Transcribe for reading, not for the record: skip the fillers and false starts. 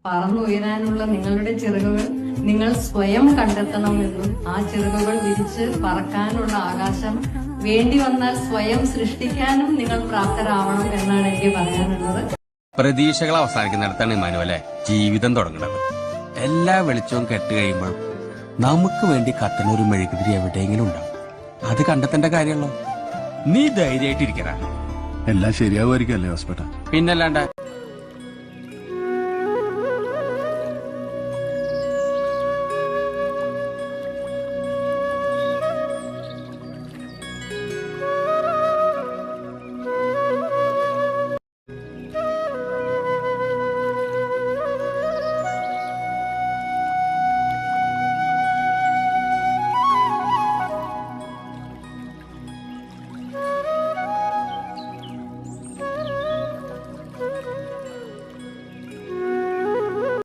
പറന്നുയരാനുള്ള നിങ്ങളുടെ ചിറകുകൾ നിങ്ങൾ സ്വയം കണ്ടെത്തണമെന്നും ആ ചിറകുകൾ വിരിച്ച് പറക്കാനുള്ള ആകാശം വേണ്ടി വന്നാൽ സ്വയം സൃഷ്ടിക്കാനും നിങ്ങൾ പ്രാപ്തരാവണം എന്നാണ് എനിക്ക് പറയാനുള്ളത്. പ്രതീക്ഷകൾ അവസാനിക്കുന്നിടത്താണ് ഇമാനുവലെ ജീവിതം തുടങ്ങുന്നത്. എല്ലാ വെളിച്ചവും കെട്ട് കഴിയുമ്പോഴും നമുക്ക് വേണ്ടി കത്തുന്ന ഒരു മെഴുകുതിരി എവിടെയെങ്കിലും ഉണ്ടാവും. അത് കണ്ടെത്തേണ്ട കാര്യമല്ലോ. നീ ധൈര്യമായിട്ടിരിക്കണ, എല്ലാം ശരിയാവുമായിരിക്കും അല്ലേ ഹോസ്പിറ്റൽ? പിന്നല്ലാണ്ട്